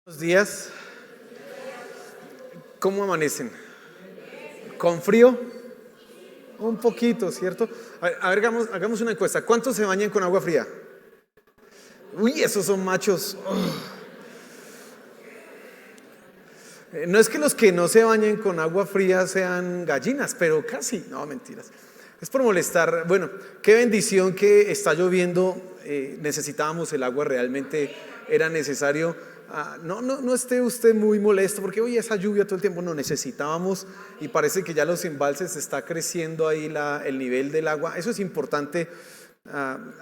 Buenos días. ¿Cómo amanecen? ¿Con frío? Un poquito, ¿cierto? A ver, hagamos una encuesta. ¿Cuántos se bañan con agua fría? Uy, esos son machos. No es que los que no se bañen con agua fría sean gallinas, pero casi. No, mentiras. Es por molestar. Bueno, qué bendición que está lloviendo. Necesitábamos el agua, realmente era necesario. No esté usted muy molesto porque oye, esa lluvia todo el tiempo no necesitábamos y parece que ya los embalses está creciendo ahí el nivel del agua. Eso es importante.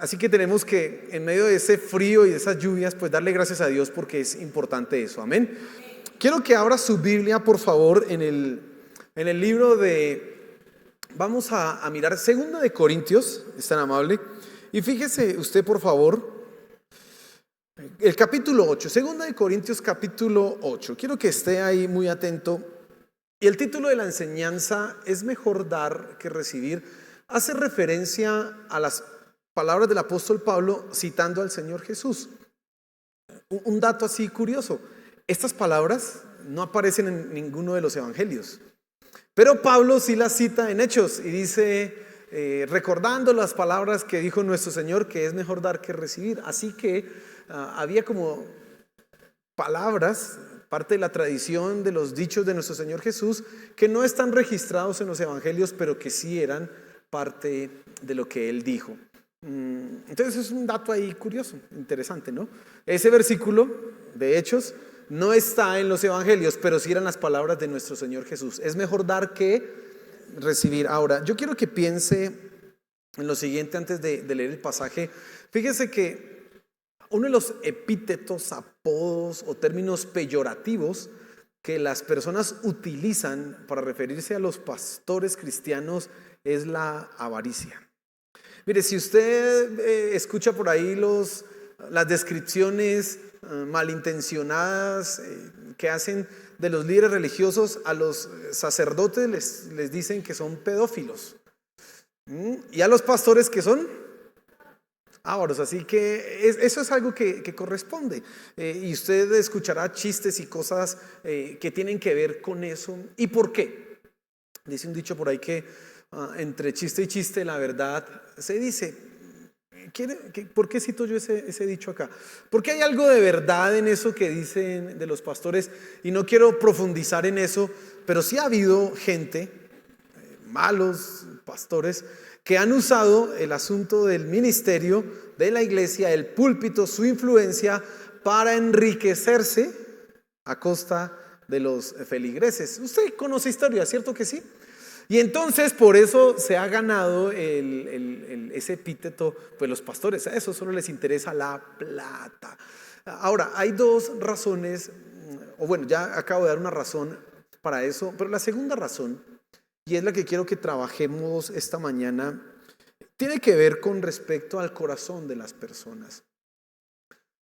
Así que tenemos que en medio de ese frío y de esas lluvias pues darle gracias a Dios porque es importante eso. Amén. Quiero que abra su Biblia por favor en el libro de, vamos a mirar Segunda de Corintios, es tan amable. Y fíjese usted por favor. El capítulo 8, Segunda de Corintios capítulo 8. Quiero que esté ahí muy atento. Y el título de la enseñanza es Mejor dar que recibir. Hace referencia a las palabras del apóstol Pablo citando al Señor Jesús. Un dato así curioso. Estas palabras no aparecen en ninguno de los evangelios. Pero Pablo sí las cita en Hechos y dice, recordando las palabras que dijo nuestro Señor, que es mejor dar que recibir. Así que había como palabras, parte de la tradición de los dichos de nuestro Señor Jesús, que no están registrados en los evangelios, pero que sí eran parte de lo que Él dijo. Entonces es un dato ahí curioso, interesante, ¿no? Ese versículo de Hechos no está en los evangelios, pero sí eran las palabras de nuestro Señor Jesús. Es mejor dar que recibir. Ahora, yo quiero que piense en lo siguiente antes de leer el pasaje. Fíjese que uno de los epítetos, apodos o términos peyorativos que las personas utilizan para referirse a los pastores cristianos es la avaricia. Mire, si usted escucha por ahí las descripciones malintencionadas que hacen de los líderes religiosos, a los sacerdotes les dicen que son pedófilos. Y a los pastores que son ávaros. Así que eso es algo que corresponde. Y usted escuchará chistes y cosas que tienen que ver con eso. ¿Y por qué? Dice un dicho por ahí que entre chiste y chiste la verdad se dice. ¿Por qué cito yo ese dicho acá? Porque hay algo de verdad en eso que dicen de los pastores y no quiero profundizar en eso, pero sí ha habido gente, malos pastores, que han usado el asunto del ministerio, de la iglesia, el púlpito, su influencia para enriquecerse a costa de los feligreses. Usted conoce historia, ¿cierto que sí? Y entonces por eso se ha ganado ese epíteto, pues los pastores, a eso solo les interesa la plata. Ahora, hay dos razones, o bueno, ya acabo de dar una razón para eso, pero la segunda razón, y es la que quiero que trabajemos esta mañana, tiene que ver con respecto al corazón de las personas.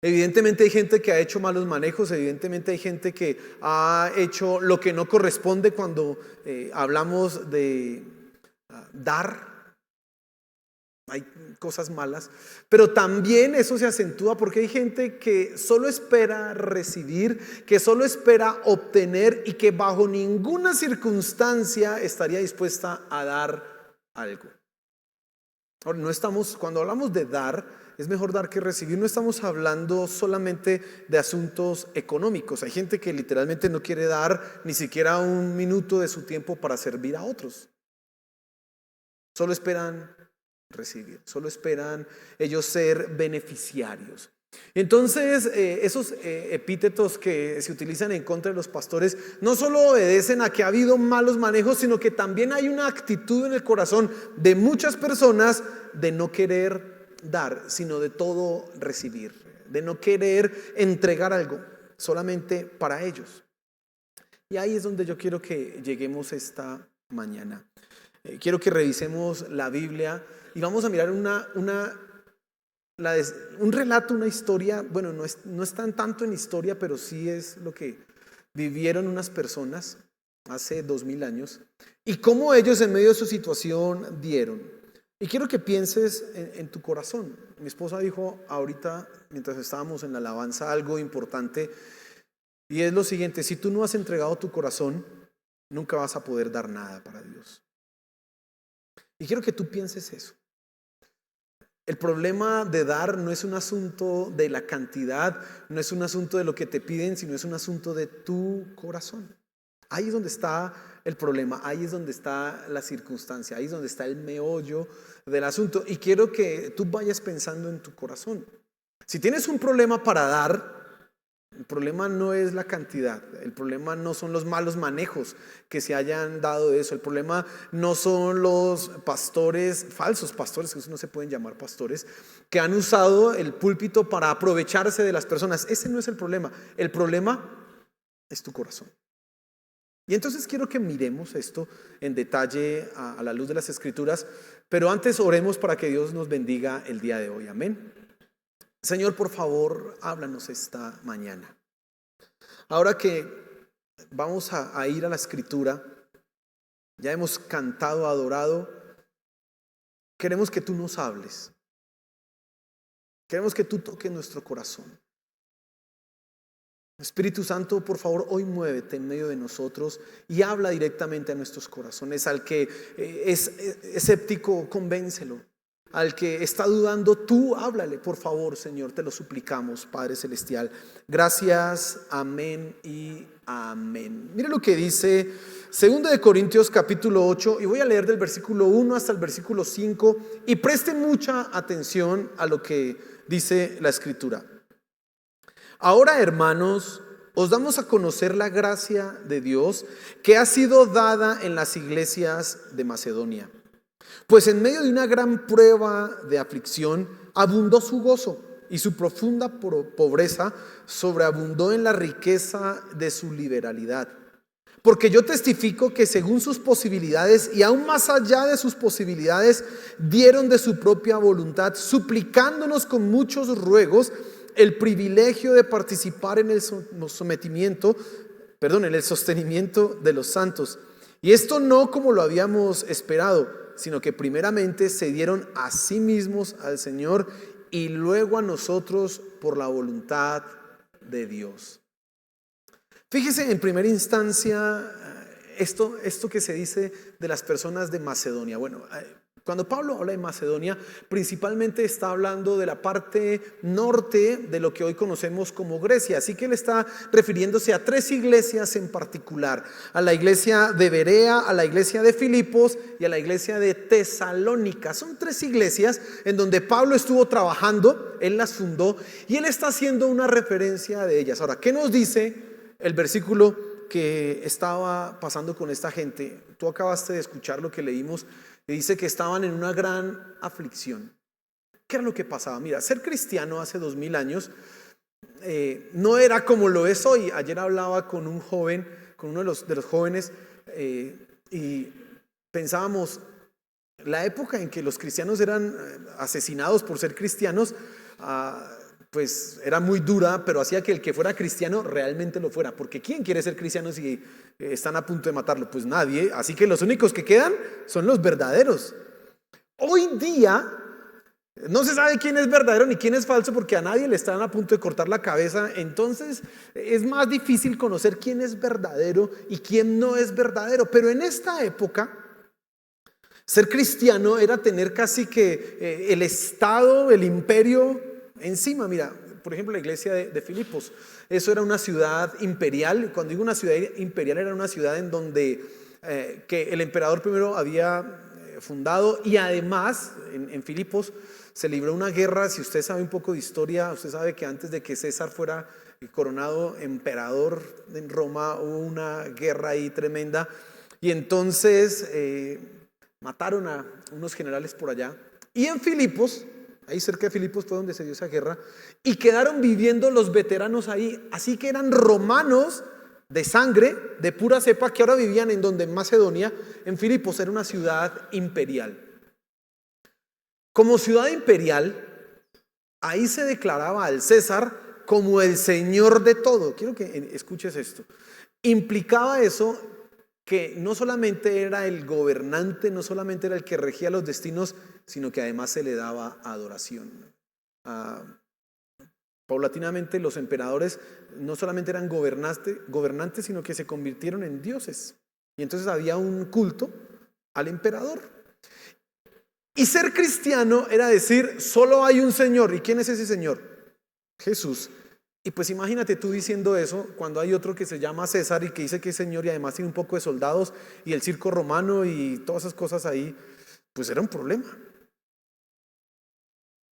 Evidentemente hay gente que ha hecho malos manejos, evidentemente hay gente que ha hecho lo que no corresponde cuando hablamos de dar. Hay cosas malas, pero también eso se acentúa porque hay gente que solo espera recibir, que solo espera obtener y que bajo ninguna circunstancia estaría dispuesta a dar algo. Ahora, cuando hablamos de dar, es mejor dar que recibir, no estamos hablando solamente de asuntos económicos. Hay gente que literalmente no quiere dar ni siquiera un minuto de su tiempo para servir a otros. Solo esperan recibir, solo esperan ellos ser beneficiarios. Entonces, esos epítetos que se utilizan en contra de los pastores no solo obedecen a que ha habido malos manejos, sino que también hay una actitud en el corazón de muchas personas de no querer dar, sino de todo recibir, de no querer entregar algo solamente para ellos. Y ahí es donde yo quiero que lleguemos esta mañana. Quiero que revisemos la Biblia y vamos a mirar un relato, una historia. Bueno, no es tanto en historia, pero sí es lo que vivieron unas personas hace 2000 años y cómo ellos en medio de su situación dieron. Y quiero que pienses en tu corazón. Mi esposa dijo ahorita, mientras estábamos en la alabanza, algo importante. Y es lo siguiente: si tú no has entregado tu corazón, nunca vas a poder dar nada para Dios. Y quiero que tú pienses eso. El problema de dar no es un asunto de la cantidad, no es un asunto de lo que te piden, sino es un asunto de tu corazón. Ahí es donde está el problema, ahí es donde está la circunstancia, ahí es donde está el meollo del asunto. Y quiero que tú vayas pensando en tu corazón. Si tienes un problema para dar, el problema no es la cantidad, el problema no son los malos manejos que se hayan dado de eso, el problema no son los pastores, falsos pastores, que eso no se pueden llamar pastores, que han usado el púlpito para aprovecharse de las personas. Ese no es el problema es tu corazón. Y entonces quiero que miremos esto en detalle a la luz de las Escrituras, pero antes oremos para que Dios nos bendiga el día de hoy. Amén. Señor, por favor, háblanos esta mañana. Ahora que vamos a ir a la Escritura, ya hemos cantado, adorado, queremos que tú nos hables. Queremos que tú toques nuestro corazón. Espíritu Santo, por favor, hoy muévete en medio de nosotros y habla directamente a nuestros corazones. Al que es escéptico, convéncelo. Al que está dudando, tú háblale, por favor, Señor, te lo suplicamos, Padre Celestial. Gracias, amén y amén. Mire lo que dice 2 Corintios capítulo 8, y voy a leer del versículo 1 hasta el versículo 5, y preste mucha atención a lo que dice la Escritura. Ahora, hermanos, os damos a conocer la gracia de Dios que ha sido dada en las iglesias de Macedonia. Pues en medio de una gran prueba de aflicción abundó su gozo, y su profunda pobreza sobreabundó en la riqueza de su liberalidad. Porque yo testifico que según sus posibilidades y aún más allá de sus posibilidades, dieron de su propia voluntad, suplicándonos con muchos ruegos el privilegio de participar en el sostenimiento de los santos. Y esto no como lo habíamos esperado, sino que primeramente se dieron a sí mismos al Señor y luego a nosotros por la voluntad de Dios. Fíjese en primera instancia esto que se dice de las personas de Macedonia. Bueno, cuando Pablo habla de Macedonia, principalmente está hablando de la parte norte de lo que hoy conocemos como Grecia. Así que él está refiriéndose a 3 iglesias en particular: a la iglesia de Berea, a la iglesia de Filipos y a la iglesia de Tesalónica. Son 3 iglesias en donde Pablo estuvo trabajando, él las fundó y él está haciendo una referencia de ellas. Ahora, ¿qué nos dice el versículo que estaba pasando con esta gente? Tú acabaste de escuchar lo que leímos. Y dice que estaban en una gran aflicción. ¿Qué era lo que pasaba? Mira, ser cristiano hace 2000 años no era como lo es hoy. Ayer hablaba con un joven, con uno de los jóvenes, y pensábamos, la época en que los cristianos eran asesinados por ser cristianos, pues era muy dura, pero hacía que el que fuera cristiano realmente lo fuera. Porque ¿quién quiere ser cristiano si están a punto de matarlo? Pues nadie. Así que los únicos que quedan son los verdaderos. Hoy día no se sabe quién es verdadero ni quién es falso, porque a nadie le están a punto de cortar la cabeza. Entonces es más difícil conocer quién es verdadero y quién no es verdadero. Pero en esta época, ser cristiano era tener casi que el Estado, el imperio encima. Mira, por ejemplo, la iglesia de Filipos, eso era una ciudad imperial. Cuando digo una ciudad imperial, era una ciudad en donde que el emperador primero había fundado, y además en Filipos se libró una guerra. Si usted sabe un poco de historia, usted sabe que antes de que César fuera coronado emperador en Roma, hubo una guerra ahí tremenda, y entonces mataron a unos generales por allá. Y en Filipos, ahí cerca de Filipos, fue donde se dio esa guerra, y quedaron viviendo los veteranos ahí. Así que eran romanos de sangre, de pura cepa, que ahora vivían en donde, en Macedonia. En Filipos era una ciudad imperial. Como ciudad imperial, ahí se declaraba al César como el señor de todo. Quiero que escuches esto. Implicaba eso que no solamente era el gobernante, no solamente era el que regía los destinos, sino que además se le daba adoración. Paulatinamente los emperadores no solamente eran gobernantes, sino que se convirtieron en dioses. Y entonces había un culto al emperador. Y ser cristiano era decir, solo hay un Señor. ¿Y quién es ese Señor? Jesús. Y pues imagínate tú diciendo eso cuando hay otro que se llama César y que dice que es Señor y además tiene un poco de soldados y el circo romano y todas esas cosas ahí, pues era un problema.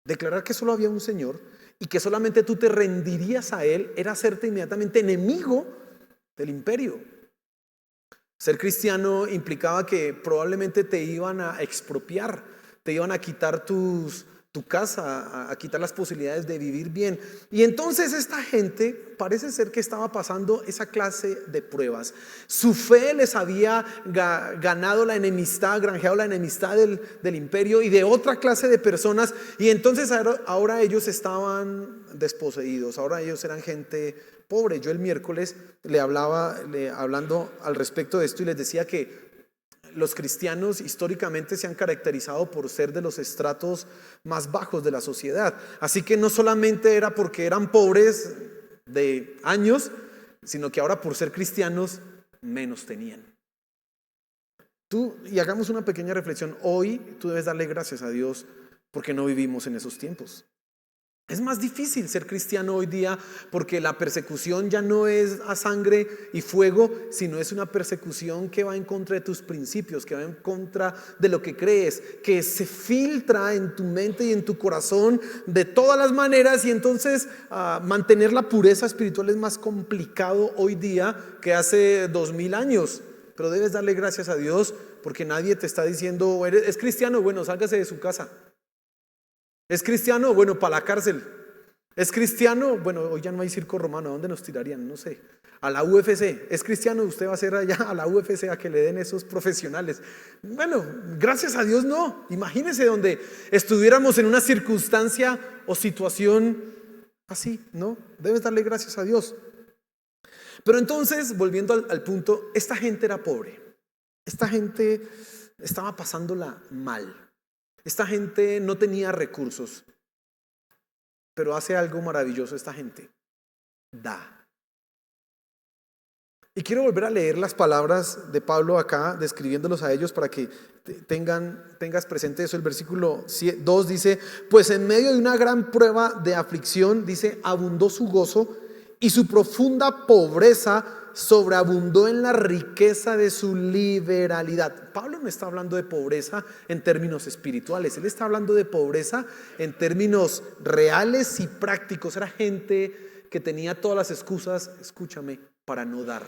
Declarar que solo había un Señor y que solamente tú te rendirías a Él era hacerte inmediatamente enemigo del imperio. Ser cristiano implicaba que probablemente te iban a expropiar, te iban a quitar tu casa, a quitar las posibilidades de vivir bien. Y entonces esta gente parece ser que estaba pasando esa clase de pruebas. Su fe les había ganado la enemistad, granjeado la enemistad del imperio y de otra clase de personas. Y entonces ahora ellos estaban desposeídos, ahora ellos eran gente pobre. Yo el miércoles hablando al respecto de esto y les decía que los cristianos históricamente se han caracterizado por ser de los estratos más bajos de la sociedad. Así que no solamente era porque eran pobres de años, sino que ahora por ser cristianos menos tenían. Y hagamos una pequeña reflexión. Hoy tú debes darle gracias a Dios porque no vivimos en esos tiempos. Es más difícil ser cristiano hoy día porque la persecución ya no es a sangre y fuego, sino es una persecución que va en contra de tus principios, que va en contra de lo que crees, que se filtra en tu mente y en tu corazón de todas las maneras. Y entonces mantener la pureza espiritual es más complicado hoy día que hace 2000 años. Pero debes darle gracias a Dios porque nadie te está diciendo, ¿es cristiano? Bueno, sálgase de su casa. ¿Es cristiano? Bueno, para la cárcel. ¿Es cristiano? Bueno, hoy ya no hay circo romano. ¿A dónde nos tirarían? No sé. A la UFC. ¿Es cristiano? Usted va a ser allá a la UFC a que le den esos profesionales. Bueno, gracias a Dios no. Imagínese donde estuviéramos en una circunstancia o situación así, ¿no? Debes darle gracias a Dios. Pero entonces, volviendo al punto, esta gente era pobre. Esta gente estaba pasándola mal. Esta gente no tenía recursos, pero hace algo maravilloso esta gente. Da. Y quiero volver a leer las palabras de Pablo acá, describiéndolos a ellos para que tengas presente eso. El versículo 2 dice, pues en medio de una gran prueba de aflicción, dice, abundó su gozo y su profunda pobreza sobreabundó en la riqueza de su liberalidad. Pablo no está hablando de pobreza en términos espirituales, él está hablando de pobreza en términos reales y prácticos. Era gente que tenía todas las excusas, escúchame, para no dar.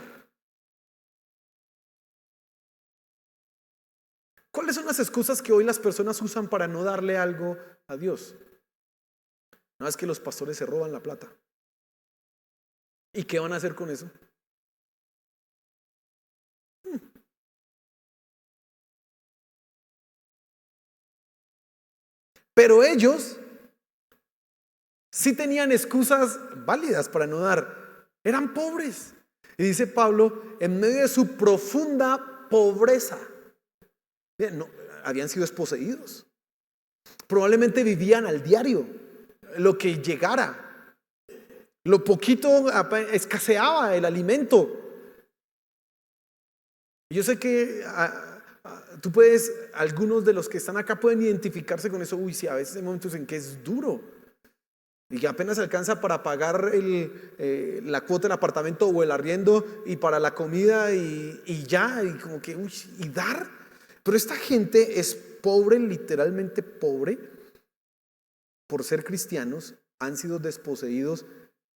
¿Cuáles son las excusas que hoy las personas usan para no darle algo a Dios? No, es que los pastores se roban la plata. ¿Y qué van a hacer con eso? Pero ellos sí tenían excusas válidas para no dar. Eran pobres. Y dice Pablo, en medio de su profunda pobreza, no, habían sido desposeídos. Probablemente vivían al diario, lo que llegara. Lo poquito escaseaba el alimento. Yo sé que algunos de los que están acá pueden identificarse con eso. Uy, sí, a veces hay momentos en que es duro y que apenas alcanza para pagar la cuota del apartamento o el arriendo y para la comida y ya, y como que, uy, y dar. Pero esta gente es pobre, literalmente pobre, por ser cristianos, han sido desposeídos.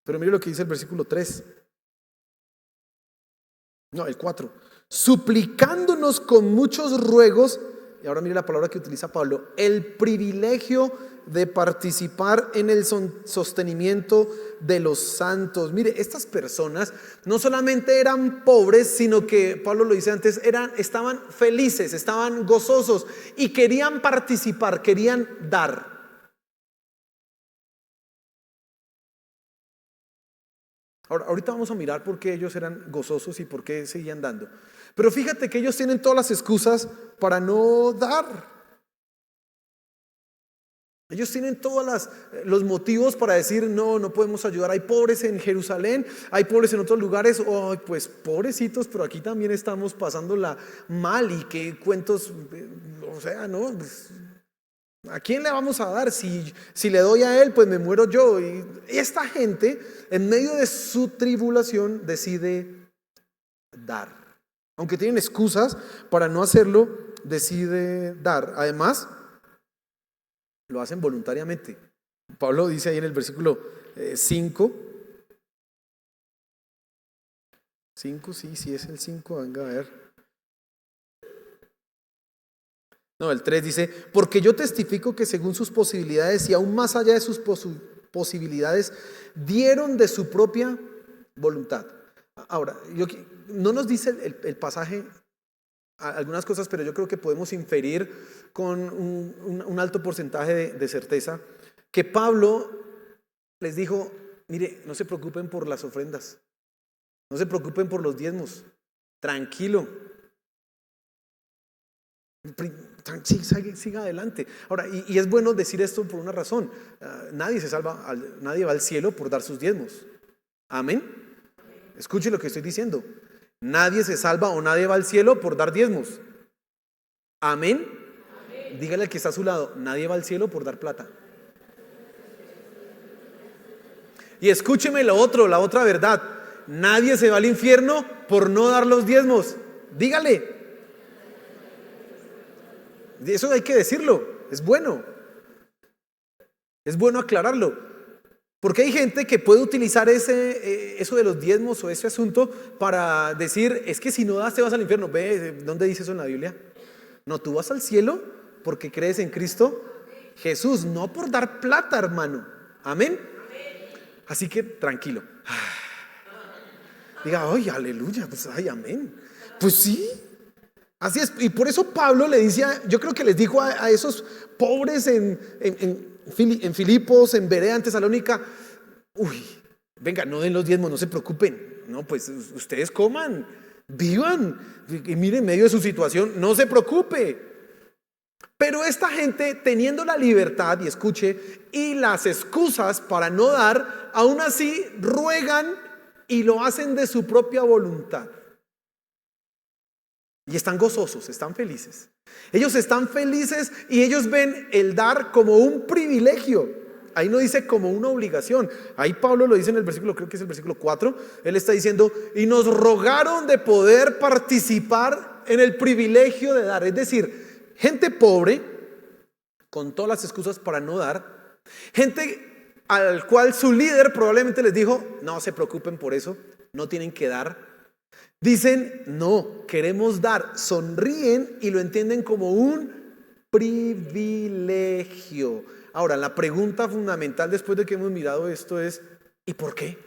Pero mire lo que dice el versículo 3. No, el 4. Suplicándonos con muchos ruegos, y ahora mire la palabra que utiliza Pablo, el privilegio de participar en el sostenimiento de los santos. Mire, estas personas no solamente eran pobres, sino que, Pablo lo dice antes, estaban felices, estaban gozosos y querían participar, querían dar. Ahorita vamos a mirar por qué ellos eran gozosos y por qué seguían dando. Pero fíjate que ellos tienen todas las excusas para no dar. Ellos tienen todos los motivos para decir, no, no podemos ayudar. Hay pobres en Jerusalén, hay pobres en otros lugares. Oh, pues pobrecitos, pero aquí también estamos pasándola mal. Y qué cuentos, o sea, ¿no? Pues, ¿a quién le vamos a dar? Si le doy a él, pues me muero yo. Y esta gente, en medio de su tribulación, decide dar. Aunque tienen excusas para no hacerlo, decide dar. Además, lo hacen voluntariamente. Pablo dice ahí en el versículo 5. 5, sí es el 5, venga a ver. No, el 3 dice, porque yo testifico que según sus posibilidades y aún más allá de sus posibilidades, dieron de su propia voluntad. Ahora, no nos dice el pasaje algunas cosas, pero yo creo que podemos inferir con un alto porcentaje de certeza que Pablo les dijo, mire, no se preocupen por las ofrendas, no se preocupen por los diezmos, tranquilo, siga adelante. Ahora, y es bueno decir esto por una razón, nadie se salva, nadie va al cielo por dar sus diezmos. Amén. Escuche lo que estoy diciendo. Nadie se salva o nadie va al cielo por dar diezmos. Amén. Amén. Dígale al que está a su lado, nadie va al cielo por dar plata. Y escúcheme la otra verdad. Nadie se va al infierno por no dar los diezmos. Dígale. Eso hay que decirlo. Es bueno. Es bueno aclararlo. Porque hay gente que puede utilizar eso de los diezmos o ese asunto para decir, es que si no das te vas al infierno. ¿Ve? ¿Dónde dice eso en la Biblia? No, tú vas al cielo porque crees en Cristo Jesús, no por dar plata, hermano. Amén. Así que tranquilo. Diga, ay, aleluya, pues ay, amén. Pues sí, así es. Y por eso Pablo le decía, yo creo que les dijo a esos pobres en Filipos, en Berea, en Tesalónica, uy, venga, no den los diezmos, no se preocupen. No, pues ustedes coman, vivan, y miren en medio de su situación, no se preocupe. Pero esta gente, teniendo la libertad, y escuche, y las excusas para no dar, aún así ruegan y lo hacen de su propia voluntad. Y están gozosos, están felices. Ellos están felices y ellos ven el dar como un privilegio. Ahí no dice como una obligación. Ahí Pablo lo dice en el versículo, creo que es el versículo 4. Él está diciendo, y nos rogaron de poder participar en el privilegio de dar. Es decir, gente pobre, con todas las excusas para no dar. Gente al cual su líder probablemente les dijo, no se preocupen por eso, no tienen que dar. Dicen, no, queremos dar, sonríen y lo entienden como un privilegio. Ahora, la pregunta fundamental después de que hemos mirado esto es, ¿y por qué?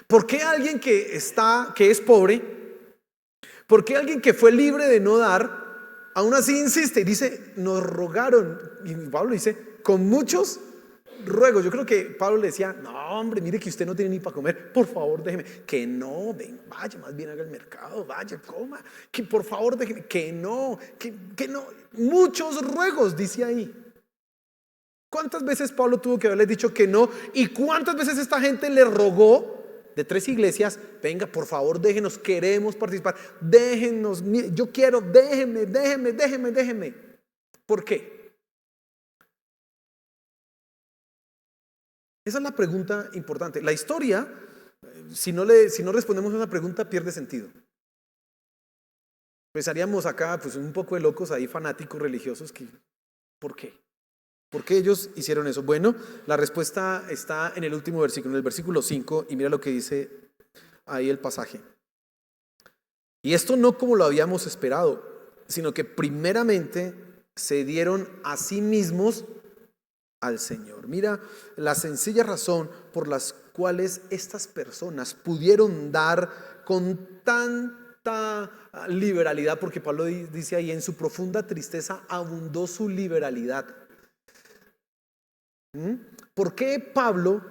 ¿Por qué alguien que es pobre, por qué alguien que fue libre de no dar, aún así insiste y dice, nos rogaron? Y Pablo dice, con muchos ruegos. Yo creo que Pablo le decía, no hombre, mire que usted no tiene ni para comer, por favor déjeme. Que no, ven, vaya, más bien haga el mercado, vaya, coma, que por favor déjeme, que no, que no. Muchos ruegos, dice ahí. ¿Cuántas veces Pablo tuvo que haberles dicho que no? ¿Y cuántas veces esta gente le rogó de 3 iglesias, venga, por favor déjenos, queremos participar, déjenos, yo quiero, déjeme? ¿Por qué? Esa es la pregunta importante. La historia, si no respondemos a una pregunta, pierde sentido. Pensaríamos acá, pues un poco de locos ahí, fanáticos religiosos, ¿por qué? ¿Por qué ellos hicieron eso? Bueno, la respuesta está en el último versículo, en el versículo 5, y mira lo que dice ahí el pasaje. Y esto no como lo habíamos esperado, sino que primeramente se dieron a sí mismos al Señor. Mira la sencilla razón por las cuales estas personas pudieron dar con tanta liberalidad, porque Pablo dice ahí, en su profunda tristeza abundó su liberalidad. ¿Por qué Pablo?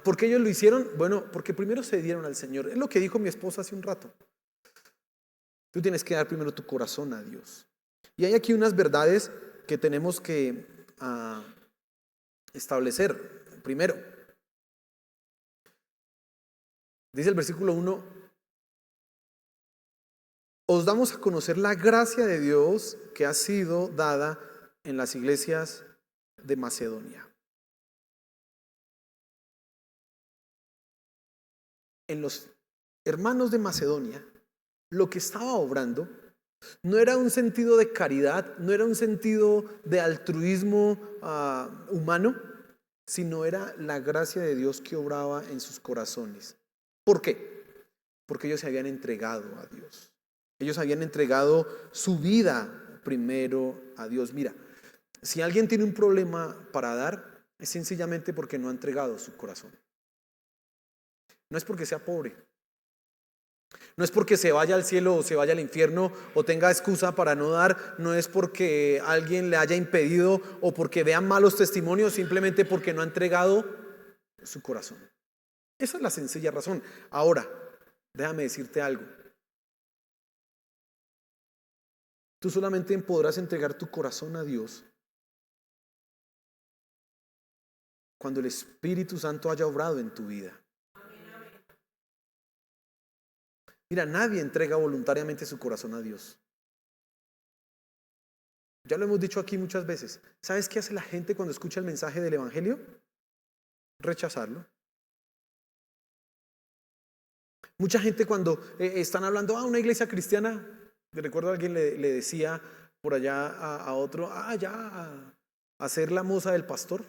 ¿Por qué ellos lo hicieron? Bueno, porque primero se dieron al Señor. Es lo que dijo mi esposa hace un rato. Tú tienes que dar primero tu corazón a Dios. Y hay aquí unas verdades que tenemos que establecer. Primero, dice el versículo 1, os damos a conocer la gracia de Dios que ha sido dada en las iglesias de Macedonia. En los hermanos de Macedonia, lo que estaba obrando no era un sentido de caridad, no era un sentido de altruismo humano, sino era la gracia de Dios que obraba en sus corazones. ¿Por qué? Porque ellos se habían entregado a Dios. Ellos habían entregado su vida primero a Dios. Mira, si alguien tiene un problema para dar, es sencillamente porque no ha entregado su corazón. No es porque sea pobre. No es porque se vaya al cielo o se vaya al infierno o tenga excusa para no dar. No es porque alguien le haya impedido o porque vean malos testimonios, simplemente porque no ha entregado su corazón. Esa es la sencilla razón. Ahora, déjame decirte algo. Tú solamente podrás entregar tu corazón a Dios cuando el Espíritu Santo haya obrado en tu vida. Mira, nadie entrega voluntariamente su corazón a Dios. Ya lo hemos dicho aquí muchas veces. ¿Sabes qué hace la gente cuando escucha el mensaje del Evangelio? Rechazarlo. Mucha gente cuando están hablando una iglesia cristiana, recuerdo a alguien le decía por allá a otro, a ser la moza del pastor.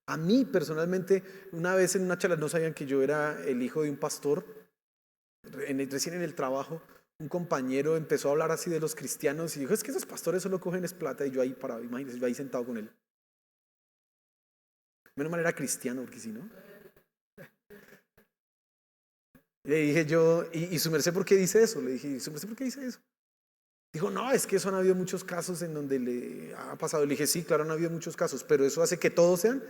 A mí personalmente, una vez en una charla, no sabían que yo era el hijo de un pastor, recién en el trabajo, un compañero empezó a hablar así de los cristianos y dijo, es que esos pastores solo cogen es plata, y yo ahí parado, imagínense, yo ahí sentado con él. Menos mal era cristiano, porque si no. Le dije yo, ¿y su merced por qué dice eso? Le dije, ¿y su merced por qué dice eso? Dijo, no, es que eso han habido muchos casos en donde le ha pasado. Le dije, sí, claro, han habido muchos casos, pero eso hace que todos sean.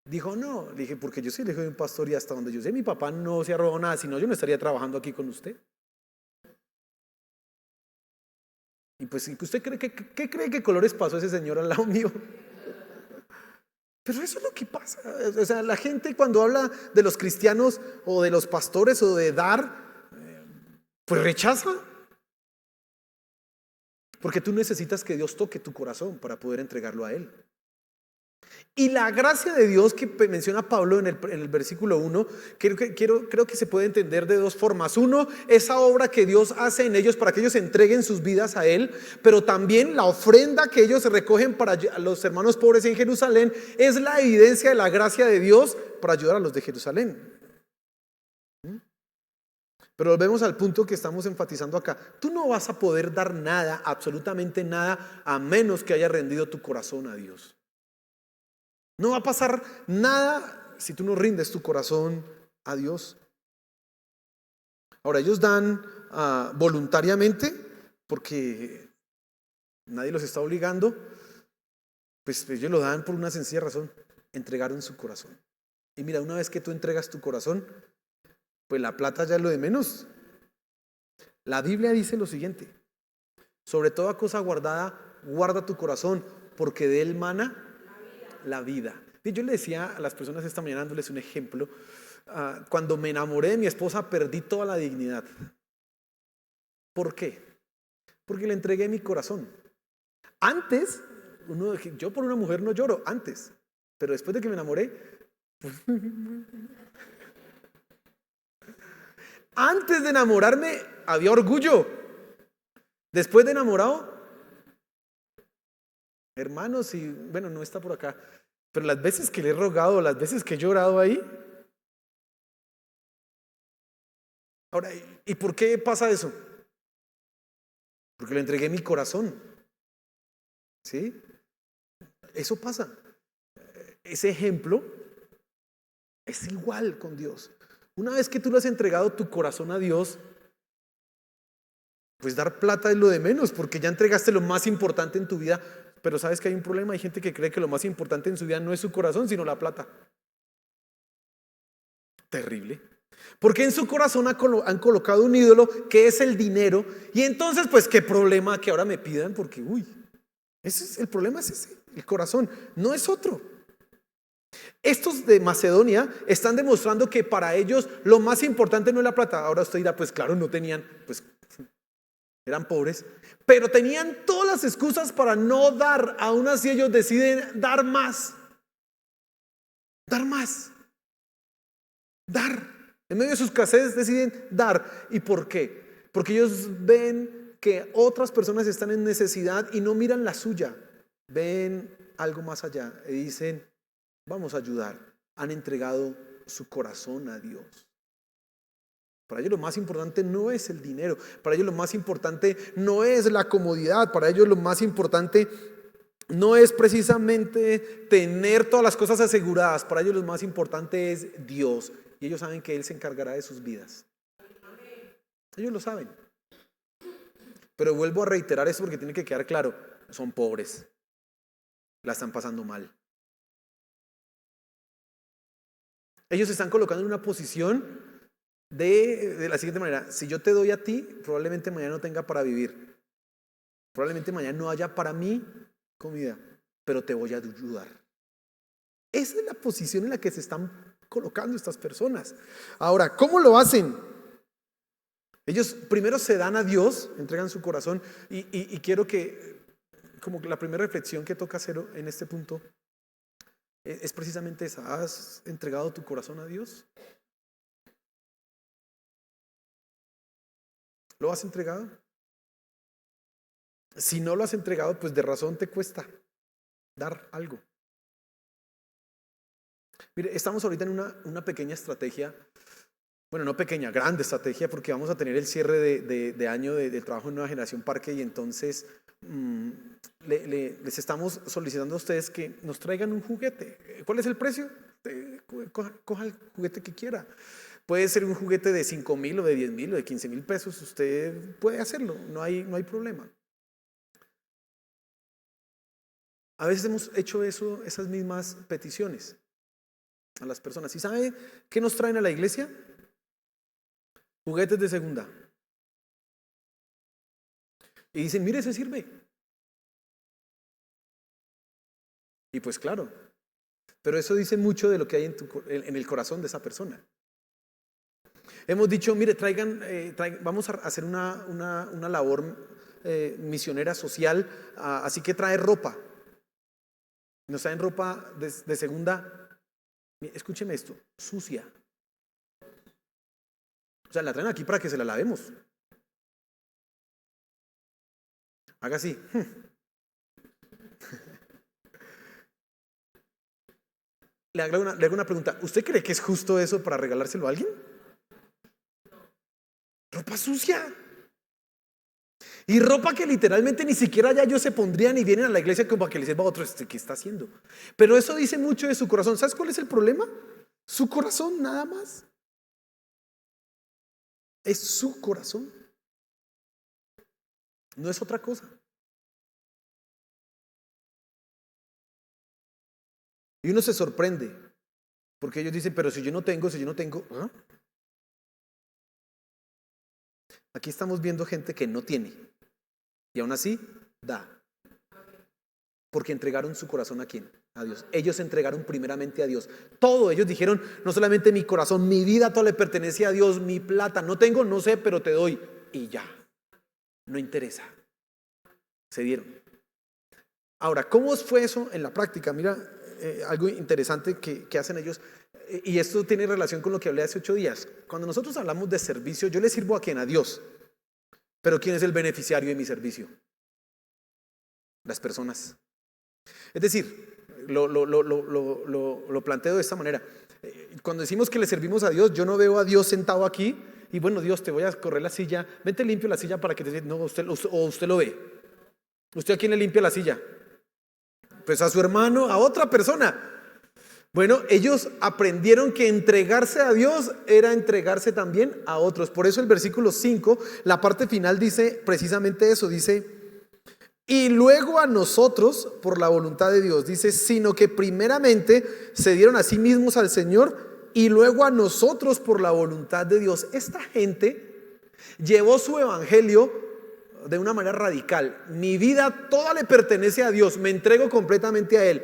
Dijo, no. Le dije, porque yo soy el hijo de un pastor y hasta donde yo sé, mi papá no se ha robado nada, si no, yo no estaría trabajando aquí con usted. Y pues, ¿usted qué cree que colores pasó ese señor al lado mío? Pero eso es lo que pasa. O sea, la gente cuando habla de los cristianos o de los pastores o de dar, pues rechaza. Porque tú necesitas que Dios toque tu corazón para poder entregarlo a Él. Y la gracia de Dios que menciona Pablo en el versículo 1, creo que se puede entender de dos formas. Uno, esa obra que Dios hace en ellos para que ellos entreguen sus vidas a Él, pero también la ofrenda que ellos recogen para los hermanos pobres en Jerusalén es la evidencia de la gracia de Dios para ayudar a los de Jerusalén. Pero volvemos al punto que estamos enfatizando acá. Tú no vas a poder dar nada, absolutamente nada, a menos que hayas rendido tu corazón a Dios. No va a pasar nada si tú no rindes tu corazón a Dios. Ahora, ellos dan voluntariamente porque nadie los está obligando. Pues ellos lo dan por una sencilla razón: entregaron su corazón. Y mira, una vez que tú entregas tu corazón, pues la plata ya es lo de menos. La Biblia dice lo siguiente: sobre toda cosa guardada, guarda tu corazón, porque de él mana la vida. Y yo le decía a las personas esta mañana, dándoles un ejemplo, cuando me enamoré de mi esposa perdí toda la dignidad. ¿Por qué? Porque le entregué mi corazón. Antes, yo por una mujer no lloro, antes, pero después de que me enamoré, antes de enamorarme había orgullo. Después de enamorado, hermanos, y bueno, no está por acá, pero las veces que le he rogado, las veces que he llorado ahí. Ahora, ¿y por qué pasa eso? Porque le entregué mi corazón. ¿Sí? Eso pasa. Ese ejemplo es igual con Dios. Una vez que tú le has entregado tu corazón a Dios, pues dar plata es lo de menos, porque ya entregaste lo más importante en tu vida. Pero sabes que hay un problema, hay gente que cree que lo más importante en su vida no es su corazón, sino la plata. Terrible. Porque en su corazón han colocado un ídolo que es el dinero. Y entonces, pues, qué problema que ahora me pidan, porque, el problema es ese, el corazón, no es otro. Estos de Macedonia están demostrando que para ellos lo más importante no es la plata. Ahora usted dirá, pues claro, no tenían, pues eran pobres, pero tenían todas las excusas para no dar. Aún así ellos deciden dar más. Dar más. Dar. En medio de sus escasez deciden dar. ¿Y por qué? Porque ellos ven que otras personas están en necesidad y no miran la suya. Ven algo más allá y dicen, vamos a ayudar. Han entregado su corazón a Dios. Para ellos lo más importante no es el dinero. Para ellos lo más importante no es la comodidad. Para ellos lo más importante no es precisamente tener todas las cosas aseguradas. Para ellos lo más importante es Dios. Y ellos saben que Él se encargará de sus vidas. Ellos lo saben. Pero vuelvo a reiterar esto porque tiene que quedar claro. Son pobres. La están pasando mal. Ellos se están colocando en una posición de la siguiente manera: si yo te doy a ti, probablemente mañana no tenga para vivir, probablemente mañana no haya para mí comida, pero te voy a ayudar. Esa es la posición en la que se están colocando estas personas. Ahora, ¿cómo lo hacen? Ellos primero se dan a Dios, entregan su corazón, y quiero que, como la primera reflexión que toca hacer en este punto es precisamente esa. ¿Has entregado tu corazón a Dios? ¿Lo has entregado? Si no lo has entregado, pues de razón te cuesta dar algo. Mire, estamos ahorita en una pequeña estrategia, bueno, no pequeña, grande estrategia, porque vamos a tener el cierre de año del trabajo en Nueva Generación Parque, y entonces les estamos solicitando a ustedes que nos traigan un juguete. ¿Cuál es el precio? Coja el juguete que quiera. Puede ser un juguete de 5,000 o de 10,000 o de 15,000 pesos. Usted puede hacerlo, no hay problema. A veces hemos hecho esas mismas peticiones a las personas. ¿Y sabe qué nos traen a la iglesia? Juguetes de segunda. Y dicen, mire, ese sirve. Y pues claro, pero eso dice mucho de lo que hay en el corazón de esa persona. Hemos dicho, mire, vamos a hacer una labor misionera social, así que trae ropa. Nos traen ropa de segunda, escúcheme esto, sucia. O sea, la traen aquí para que se la lavemos. Haga así. Le hago una pregunta. ¿Usted cree que es justo eso para regalárselo a alguien? Ropa sucia. Y ropa que literalmente ni siquiera ya ellos se pondrían y vienen a la iglesia como para que les sirva a otro. ¿Qué está haciendo? Pero eso dice mucho de su corazón. ¿Sabes cuál es el problema? Su corazón, nada más. Es su corazón. No es otra cosa. Y uno se sorprende, porque ellos dicen, pero si yo no tengo, ¿ah? Aquí estamos viendo gente que no tiene, y aún así da. Porque entregaron su corazón ¿a quién? A Dios. Ellos entregaron primeramente a Dios. Todo, ellos dijeron, no solamente mi corazón, mi vida, todo le pertenece a Dios, mi plata, no tengo, no sé, pero te doy. Y ya, no interesa. Se dieron. Ahora, ¿cómo fue eso en la práctica? Mira, algo interesante que hacen ellos, y esto tiene relación con lo que hablé hace 8 días. Cuando nosotros hablamos de servicio, yo le sirvo ¿a quién? A Dios. Pero ¿quién es el beneficiario de mi servicio? Las personas. Es decir, lo planteo de esta manera. Cuando decimos que le servimos a Dios, yo no veo a Dios sentado aquí y bueno, Dios, te voy a correr la silla, vente limpio la silla para que te... No, usted lo ve. ¿Usted a quién le limpia la silla? Pues a su hermano, a otra persona. Bueno, ellos aprendieron que entregarse a Dios era entregarse también a otros. Por eso el versículo 5, la parte final dice precisamente eso, dice, y luego a nosotros por la voluntad de Dios, dice, sino que primeramente se dieron a sí mismos al Señor y luego a nosotros por la voluntad de Dios. Esta gente llevó su evangelio de una manera radical. Mi vida toda le pertenece a Dios, me entrego completamente a Él,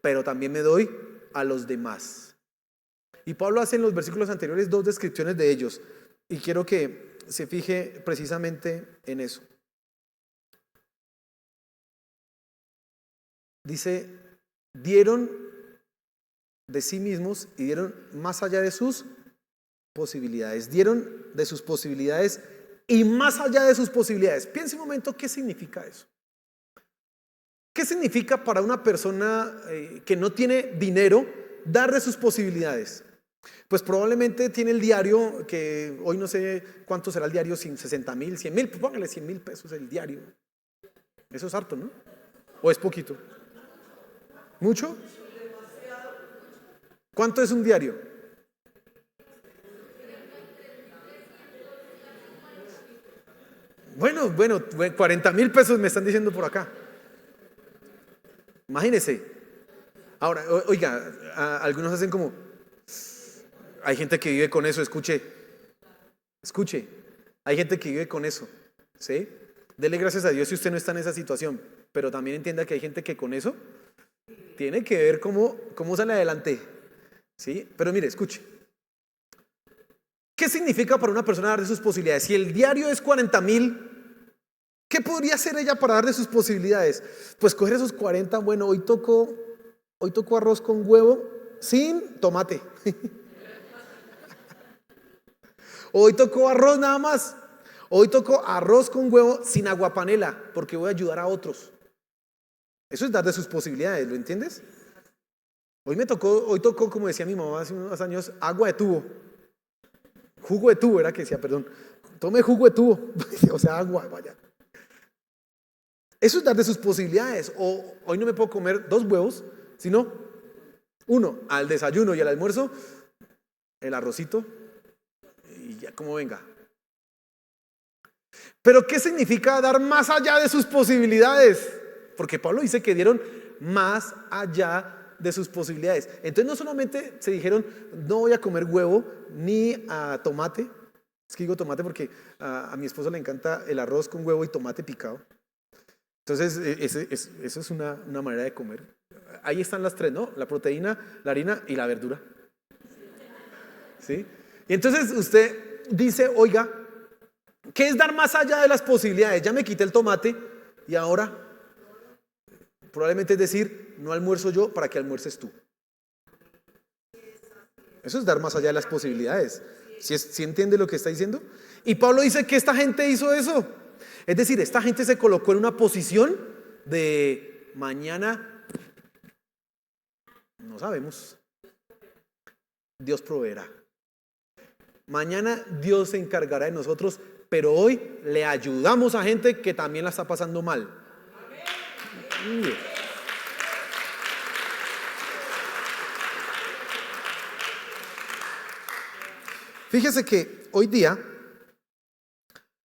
pero también me doy a los demás. Y Pablo hace en los versículos anteriores dos descripciones de ellos, y quiero que se fije precisamente en eso. Dice, dieron de sí mismos y dieron más allá de sus posibilidades. Dieron de sus posibilidades y más allá de sus posibilidades. Piense un momento, ¿qué significa eso? ¿Qué significa para una persona que no tiene dinero dar de sus posibilidades? Pues probablemente tiene el diario, que hoy no sé cuánto será el diario, 60,000, 100,000, póngale 100,000 pesos el diario. Eso es harto, ¿no? ¿O es poquito? ¿Mucho? ¿Cuánto es un diario? Bueno, 40,000 pesos me están diciendo por acá. Imagínense. Ahora, oiga, algunos hacen como, hay gente que vive con eso, escuche, hay gente que vive con eso, ¿sí? Dele gracias a Dios si usted no está en esa situación, pero también entienda que hay gente que con eso tiene que ver cómo sale adelante, ¿sí? Pero mire, escuche. ¿Qué significa para una persona dar de sus posibilidades? Si el diario es 40,000, ¿qué podría hacer ella para dar de sus posibilidades? Pues coger esos 40, bueno, hoy tocó arroz con huevo sin tomate. Hoy tocó arroz nada más. Hoy tocó arroz con huevo sin aguapanela, porque voy a ayudar a otros. Eso es dar de sus posibilidades, ¿lo entiendes? Hoy tocó, como decía mi mamá hace unos años, agua de tubo. Jugo de tubo era que decía, perdón. Tome jugo de tubo. O sea, agua, vaya. Eso es dar de sus posibilidades. O hoy no me puedo comer 2 huevos, sino uno, al desayuno y al almuerzo, el arrocito y ya como venga. Pero ¿qué significa dar más allá de sus posibilidades? Porque Pablo dice que dieron más allá de sus posibilidades. Entonces no solamente se dijeron, no voy a comer huevo ni a tomate. Es que digo tomate porque a mi esposo le encanta el arroz con huevo y tomate picado. Entonces eso es una manera de comer. Ahí están las tres, ¿no? La proteína, la harina y la verdura. ¿Sí? Y entonces usted dice, oiga, ¿qué es dar más allá de las posibilidades? Ya me quité el tomate y ahora probablemente es decir, no almuerzo yo para que almuerces tú. Eso es dar más allá de las posibilidades. ¿Sí entiende lo que está diciendo? Y Pablo dice que esta gente hizo eso. Es decir, esta gente se colocó en una posición de mañana, no sabemos, Dios proveerá. Mañana Dios se encargará de nosotros, pero hoy le ayudamos a gente que también la está pasando mal. Fíjese que hoy día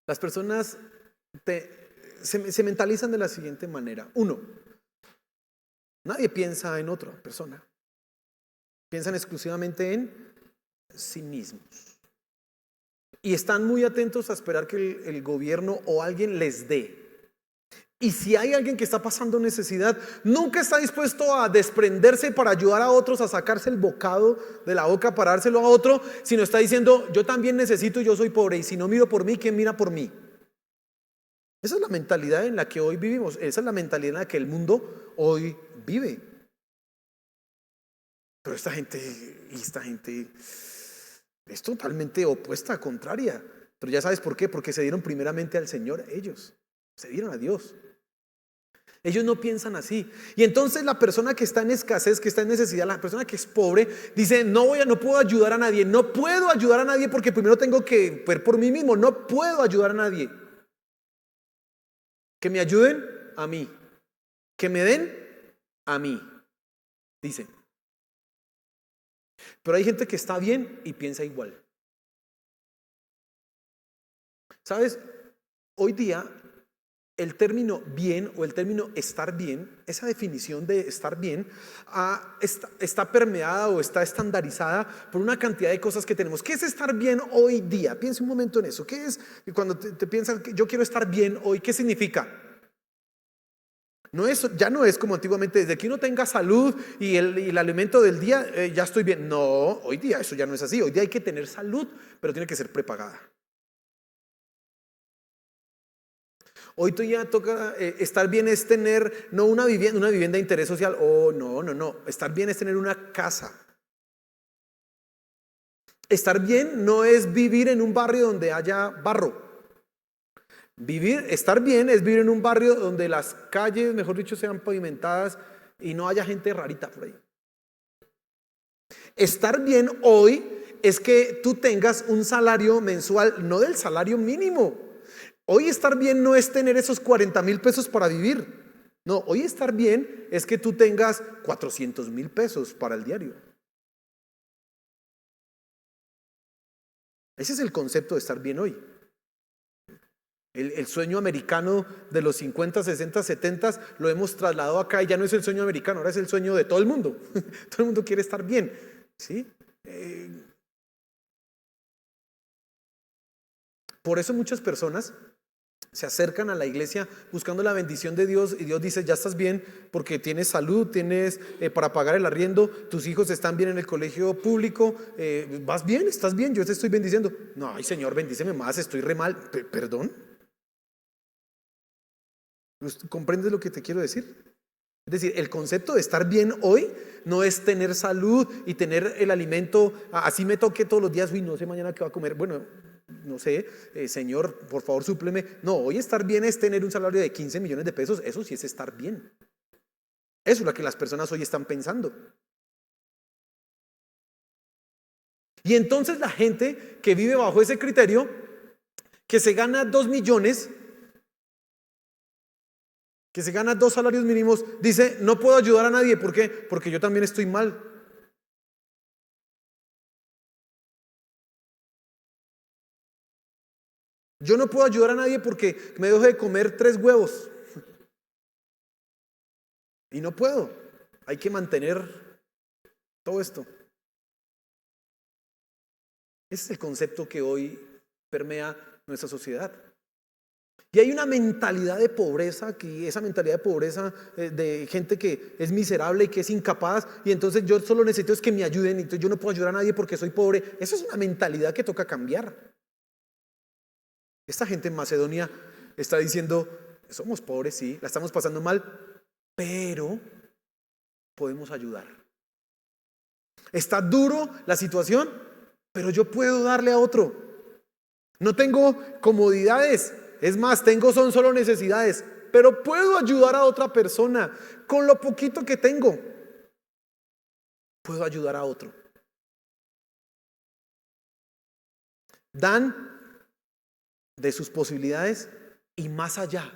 las personas se mentalizan de la siguiente manera. Uno, nadie piensa en otra persona. Piensan exclusivamente en sí mismos. Y están muy atentos a esperar que el gobierno o alguien les dé. Y si hay alguien que está pasando necesidad, nunca está dispuesto a desprenderse para ayudar a otros, a sacarse el bocado de la boca para dárselo a otro, sino está diciendo, yo también necesito y yo soy pobre, y si no miro por mí, ¿quién mira por mí? Esa es la mentalidad en la que hoy vivimos, esa es la mentalidad en la que el mundo hoy vive. Pero esta gente es totalmente opuesta, contraria. Pero ya sabes por qué, porque se dieron primeramente al Señor ellos, se dieron a Dios. Ellos no piensan así. Y entonces la persona que está en escasez, que está en necesidad, la persona que es pobre, dice, no puedo ayudar a nadie. No puedo ayudar a nadie porque primero tengo que ver por mí mismo. No puedo ayudar a nadie. Que me ayuden a mí. Que me den a mí. Dicen. Pero hay gente que está bien y piensa igual. ¿Sabes? Hoy día el término bien o el término estar bien, esa definición de estar bien, está permeada o está estandarizada por una cantidad de cosas que tenemos. ¿Qué es estar bien hoy día? Piensa un momento en eso. ¿Qué es? Y cuando te piensas que yo quiero estar bien hoy, ¿qué significa? Ya no es como antiguamente, desde que uno tenga salud y el alimento del día, ya estoy bien. No, hoy día eso ya no es así. Hoy día hay que tener salud, pero tiene que ser prepagada. Hoy ya toca, estar bien es tener, no una vivienda de interés social. Oh, no. Estar bien es tener una casa. Estar bien no es vivir en un barrio donde haya barro. Estar bien es vivir en un barrio donde las calles, mejor dicho, sean pavimentadas y no haya gente rarita por ahí. Estar bien hoy es que tú tengas un salario mensual, no del salario mínimo. Hoy estar bien no es tener esos 40,000 pesos para vivir. No, hoy estar bien es que tú tengas 400,000 pesos para el diario. Ese es el concepto de estar bien hoy. El sueño americano de los 50, 60, 70 lo hemos trasladado acá y ya no es el sueño americano, ahora es el sueño de todo el mundo. Todo el mundo quiere estar bien, ¿sí? Por eso muchas personas se acercan a la iglesia buscando la bendición de Dios y Dios dice, ya estás bien porque tienes salud, tienes para pagar el arriendo, tus hijos están bien en el colegio público, vas bien, estás bien, yo te estoy bendiciendo. No, ay Señor, bendíceme más, estoy re mal. ¿Perdón? ¿Comprendes lo que te quiero decir? Es decir, el concepto de estar bien hoy no es tener salud y tener el alimento, así me toque todos los días, uy, no sé mañana qué va a comer, bueno, no sé, Señor, por favor súpleme. No, hoy estar bien es tener un salario de 15 millones de pesos, eso sí es estar bien. Eso es lo que las personas hoy están pensando. Y entonces la gente que vive bajo ese criterio, que se gana 2 millones, que se gana 2 salarios mínimos, dice, no puedo ayudar a nadie. ¿Por qué? Porque yo también estoy mal. Yo no puedo ayudar a nadie porque me dejo de comer 3 huevos. Y no puedo. Hay que mantener todo esto. Ese es el concepto que hoy permea nuestra sociedad. Y hay una mentalidad de pobreza, que esa mentalidad de pobreza de gente que es miserable y que es incapaz, y entonces yo solo necesito es que me ayuden, y entonces yo no puedo ayudar a nadie porque soy pobre. Esa es una mentalidad que toca cambiar. Esta gente en Macedonia está diciendo, somos pobres, sí, la estamos pasando mal, pero podemos ayudar. Está duro la situación, pero yo puedo darle a otro. No tengo comodidades, es más, son solo necesidades, pero puedo ayudar a otra persona con lo poquito que tengo. Puedo ayudar a otro. Dan de sus posibilidades y más allá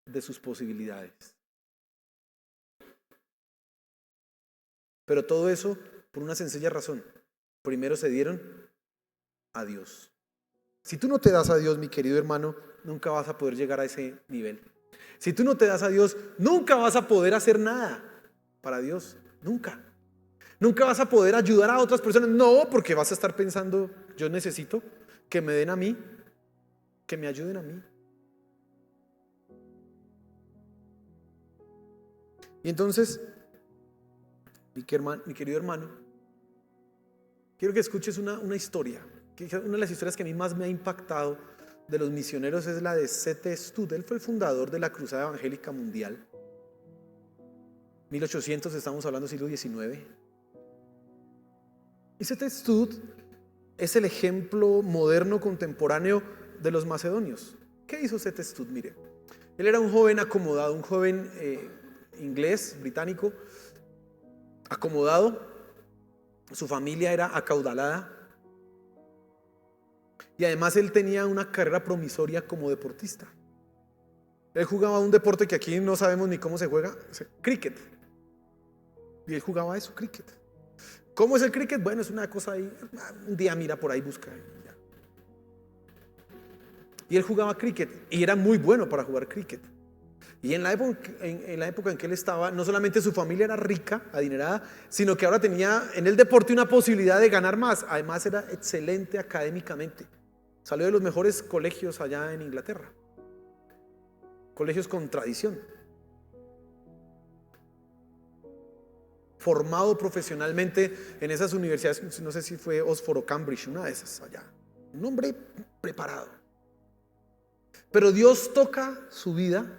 de sus posibilidades. Pero todo eso por una sencilla razón. Primero se dieron a Dios. Si tú no te das a Dios, mi querido hermano, nunca vas a poder llegar a ese nivel. Si tú no te das a Dios, nunca vas a poder hacer nada para Dios. Nunca. Nunca vas a poder ayudar a otras personas. No, porque vas a estar pensando, yo necesito que me den a mí, que me ayuden a mí. Y entonces, mi querido hermano, quiero que escuches una historia. Una de las historias que a mí más me ha impactado de los misioneros es la de C.T. Studd. Él fue el fundador de la Cruzada Evangélica Mundial. 1800, estamos hablando siglo XIX. Y C.T. Studd es el ejemplo moderno contemporáneo de los macedonios. ¿Qué hizo C.T. Studd? Mire, él era un joven acomodado, un joven inglés, británico, acomodado. Su familia era acaudalada. Y además él tenía una carrera promisoria como deportista. Él jugaba un deporte que aquí no sabemos ni cómo se juega, cricket. Y él jugaba eso, cricket. ¿Cómo es el cricket? Bueno, es una cosa ahí, un día mira por ahí, busca. y él jugaba cricket y era muy bueno para jugar cricket. Y en la época en que él estaba, no solamente su familia era rica, adinerada, sino que ahora tenía en el deporte una posibilidad de ganar más. Además era excelente académicamente. Salió de los mejores colegios allá en Inglaterra, colegios con tradición. Formado profesionalmente en esas universidades, no sé si fue Oxford o Cambridge, una de esas allá. Un hombre preparado. Pero Dios toca su vida,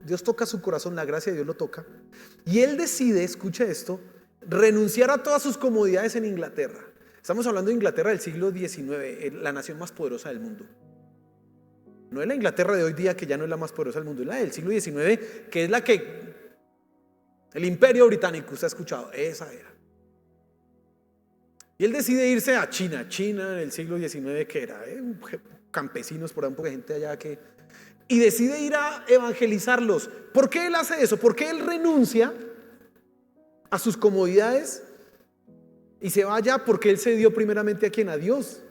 Dios toca su corazón, la gracia de Dios lo toca. Y él decide, escuche esto, renunciar a todas sus comodidades en Inglaterra. Estamos hablando de Inglaterra del siglo XIX, la nación más poderosa del mundo. No es la Inglaterra de hoy día, que ya no es la más poderosa del mundo, es la del siglo XIX, que es la que... El Imperio Británico, usted ha escuchado, esa era. Y él decide irse a China. China en el siglo XIX, que era campesinos, por ahí un poco de gente allá que... Y decide ir a evangelizarlos. ¿Por qué él hace eso? ¿Por qué él renuncia a sus comodidades y se va allá? Porque él se dio primeramente a quién, a Dios.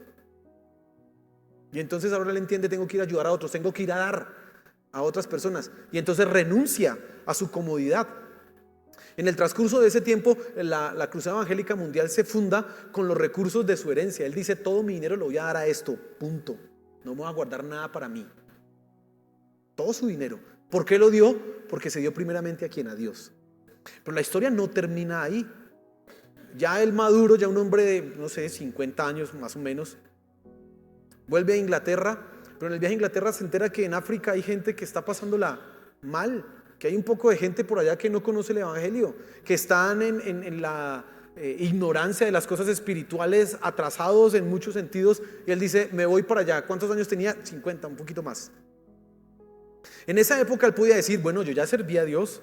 Y entonces ahora él entiende, tengo que ir a ayudar a otros, tengo que ir a dar a otras personas. Y entonces renuncia a su comodidad. En el transcurso de ese tiempo, la Cruzada Evangélica Mundial se funda con los recursos de su herencia. Él dice, todo mi dinero lo voy a dar a esto, punto. No me voy a guardar nada para mí. Todo su dinero. ¿Por qué lo dio? Porque se dio primeramente a quién, a Dios. Pero la historia no termina ahí. Ya él maduro, ya un hombre de, no sé, 50 años más o menos, vuelve a Inglaterra, pero en el viaje a Inglaterra se entera que en África hay gente que está pasándola mal, que hay un poco de gente por allá que no conoce el evangelio, que están en la ignorancia de las cosas espirituales, atrasados en muchos sentidos, y él dice, me voy para allá. ¿Cuántos años tenía? 50, un poquito más. En esa época él podía decir, bueno, yo ya serví a Dios,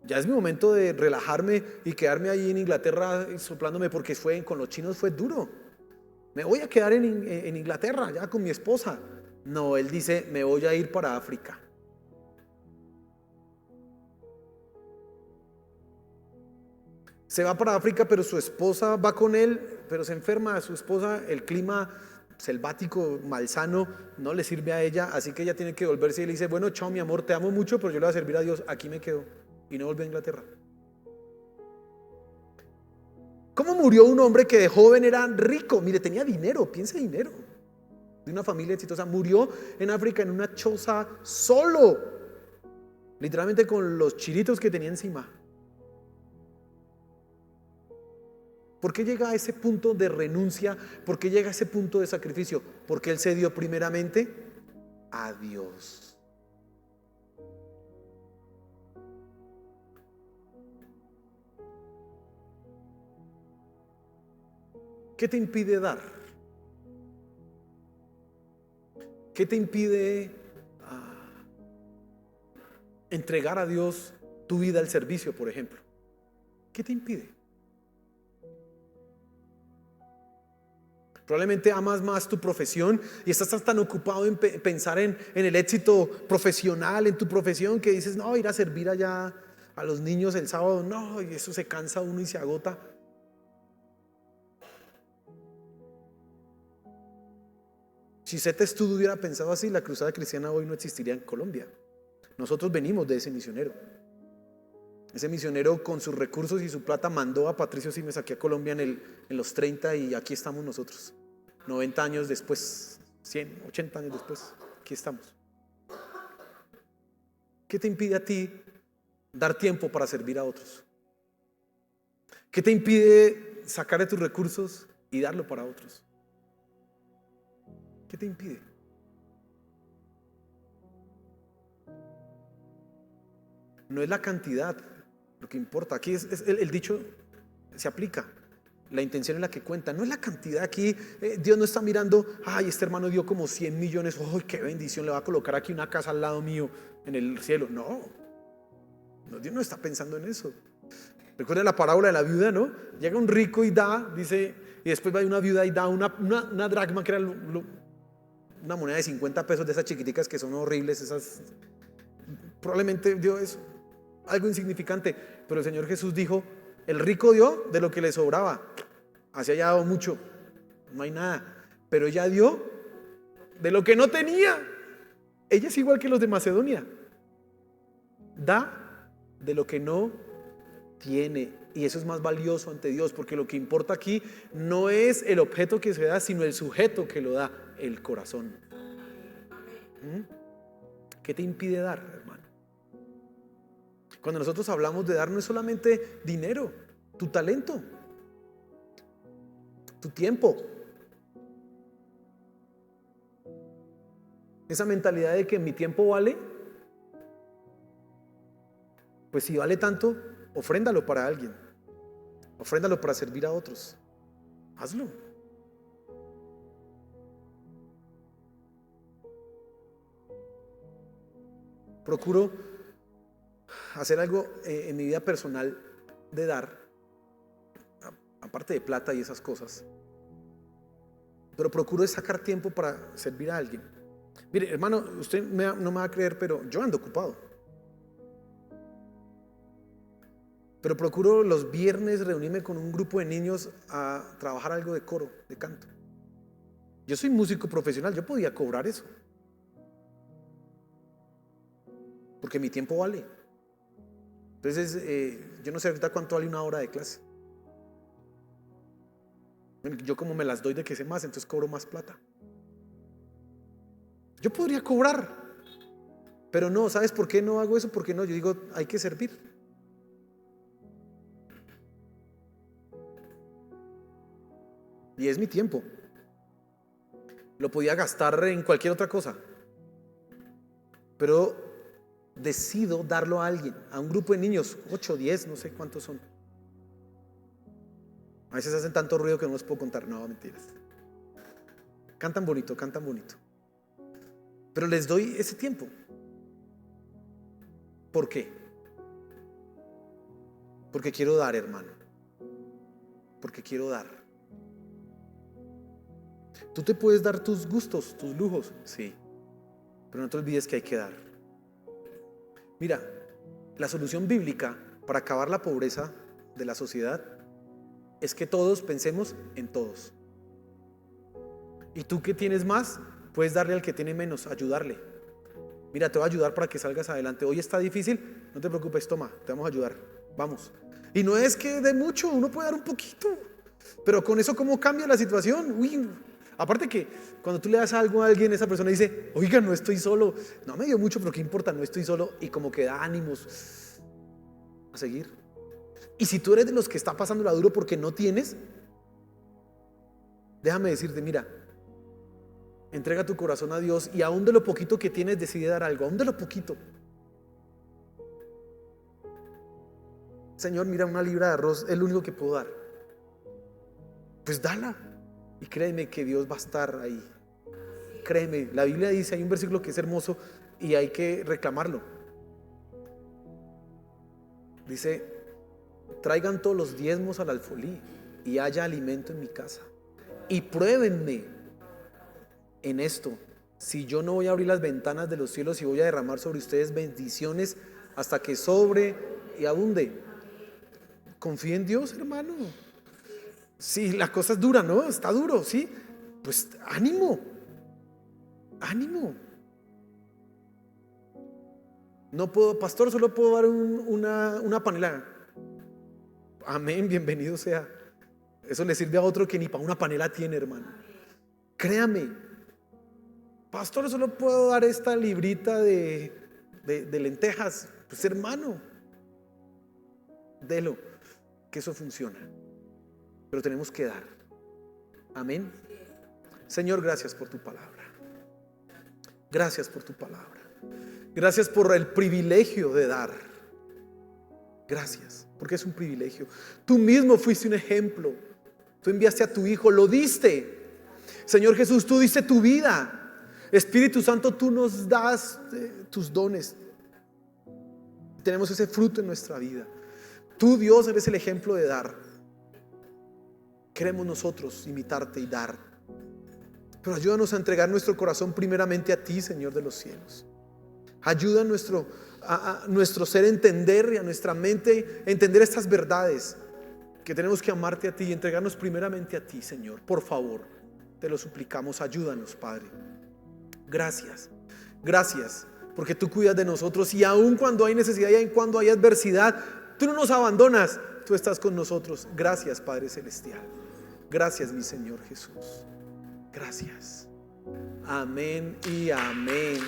ya es mi momento de relajarme y quedarme ahí en Inglaterra soplándome, porque con los chinos fue duro. Me voy a quedar en Inglaterra ya con mi esposa. No, él dice, me voy a ir para África. Se va para África, pero su esposa va con él, pero se enferma su esposa, el clima selvático, malsano, no le sirve a ella, así que ella tiene que volverse y le dice, bueno, chao mi amor, te amo mucho, pero yo le voy a servir a Dios, aquí me quedo, y no volvió a Inglaterra. ¿Cómo murió un hombre que de joven era rico? Mire, tenía dinero, piense dinero, de una familia exitosa. Murió en África en una choza solo, literalmente con los chiritos que tenía encima. ¿Por qué llega a ese punto de renuncia? ¿Por qué llega a ese punto de sacrificio? Porque él se dio primeramente a Dios. ¿Qué te impide dar? ¿Qué te impide entregar a Dios tu vida al servicio, por ejemplo? ¿Qué te impide? Probablemente amas más tu profesión y estás tan ocupado en pensar en el éxito profesional, en tu profesión, que dices, no, ir a servir allá a los niños el sábado, no, y eso se cansa uno y se agota. Si Zeta Estudio hubiera pensado así, la Cruzada Cristiana hoy no existiría en Colombia. Nosotros venimos de ese misionero. Ese misionero con sus recursos y su plata mandó a Patricio Simes aquí a Colombia en los 30 y aquí estamos nosotros. 90 años después, 100, 80 años después, aquí estamos. ¿Qué te impide a ti dar tiempo para servir a otros? ¿Qué te impide sacar de tus recursos y darlo para otros? ¿Qué te impide? No es la cantidad lo que importa. Aquí es el dicho se aplica. La intención es la que cuenta, no es la cantidad. Aquí Dios no está mirando, ay, este hermano dio como 100 millones, ¡ay, qué bendición! Le va a colocar aquí una casa al lado mío en el cielo. No, Dios no está pensando en eso. Recuerda la parábola de la viuda, ¿no? Llega un rico y da, dice, y después va una viuda y da una dracma, que era una moneda de 50 pesos de esas chiquiticas que son horribles, esas. Probablemente dio eso, algo insignificante, pero el Señor Jesús dijo, el rico dio de lo que le sobraba, así haya dado mucho, no hay nada, pero ella dio de lo que no tenía. Ella es igual que los de Macedonia. Da de lo que no tiene. Y eso es más valioso ante Dios, porque lo que importa aquí no es el objeto que se da, sino el sujeto que lo da, el corazón. ¿Qué te impide dar, hermano? Cuando nosotros hablamos de dar, no es solamente dinero, tu talento, tu tiempo. Esa mentalidad de que mi tiempo vale, pues si vale tanto, ofréndalo para alguien, ofréndalo para servir a otros, hazlo. Procuro hacer algo en mi vida personal de dar, aparte de plata y esas cosas, pero procuro sacar tiempo para servir a alguien. Mire, hermano, usted no me va a creer, pero yo ando ocupado. Pero procuro los viernes reunirme con un grupo de niños a trabajar algo de coro, de canto. Yo soy músico profesional, yo podía cobrar eso, porque mi tiempo vale. Entonces, yo no sé ahorita cuánto vale una hora de clase. Yo como me las doy de que sé más, entonces cobro más plata. Yo podría cobrar, pero no, ¿sabes por qué no hago eso? Porque no, yo digo, hay que servir. Y es mi tiempo. Lo podía gastar en cualquier otra cosa, pero decido darlo a alguien, a un grupo de niños, 8, 10, no sé cuántos son. A veces hacen tanto ruido que no los puedo contar. No, mentiras. Cantan bonito, cantan bonito. Pero les doy ese tiempo. ¿Por qué? Porque quiero dar, hermano. Porque quiero dar. Tú te puedes dar tus gustos, tus lujos, sí, pero no te olvides que hay que dar. Mira, la solución bíblica para acabar la pobreza de la sociedad es que todos pensemos en todos. Y tú que tienes más, puedes darle al que tiene menos, ayudarle. Mira, te voy a ayudar para que salgas adelante. Hoy está difícil, no te preocupes, toma, te vamos a ayudar. Vamos. Y no es que dé mucho, uno puede dar un poquito, pero con eso, ¿cómo cambia la situación? Uy, aparte que cuando tú le das algo a alguien, esa persona dice, oiga, no estoy solo. No me dio mucho, pero qué importa, no estoy solo. Y como que da ánimos a seguir. Y si tú eres de los que está pasando la duro porque no tienes, déjame decirte, mira, entrega tu corazón a Dios y aún de lo poquito que tienes decide dar algo, aún de lo poquito. Señor, mira, una libra de arroz es lo único que puedo dar. Pues dala. Y créeme que Dios va a estar ahí. Créeme, la Biblia dice, hay un versículo que es hermoso y hay que reclamarlo. Dice, traigan todos los diezmos al alfolí y haya alimento en mi casa. Y pruébenme en esto, si yo no voy a abrir las ventanas de los cielos y voy a derramar sobre ustedes bendiciones hasta que sobre y abunde. Confía en Dios, hermano. Sí, la cosa es dura, ¿no? Está duro, ¿sí? Pues ánimo. Ánimo. No puedo, pastor, solo puedo dar una panela. Amén, bienvenido sea. Eso le sirve a otro que ni para una panela tiene, hermano. Créame. Pastor, solo puedo dar esta librita de lentejas. Pues hermano, délo, que eso funciona. Pero tenemos que dar. Amén. Señor, gracias por tu palabra. Gracias por tu palabra. Gracias por el privilegio de dar. Gracias, porque es un privilegio. Tú mismo fuiste un ejemplo. Tú enviaste a tu Hijo, lo diste. Señor Jesús, tú diste tu vida. Espíritu Santo, tú nos das tus dones. Tenemos ese fruto en nuestra vida. Tú, Dios, eres el ejemplo de dar. Queremos nosotros imitarte y dar. Pero ayúdanos a entregar nuestro corazón primeramente a ti, Señor de los cielos. Ayuda a nuestro ser a entender y a nuestra mente a entender estas verdades, que tenemos que amarte a ti y entregarnos primeramente a ti, Señor. Por favor, te lo suplicamos, ayúdanos, Padre. Gracias. Gracias, porque tú cuidas de nosotros y aun cuando hay necesidad y aun cuando hay adversidad, tú no nos abandonas, tú estás con nosotros. Gracias, Padre Celestial. Gracias, mi Señor Jesús. Gracias. Amén y amén.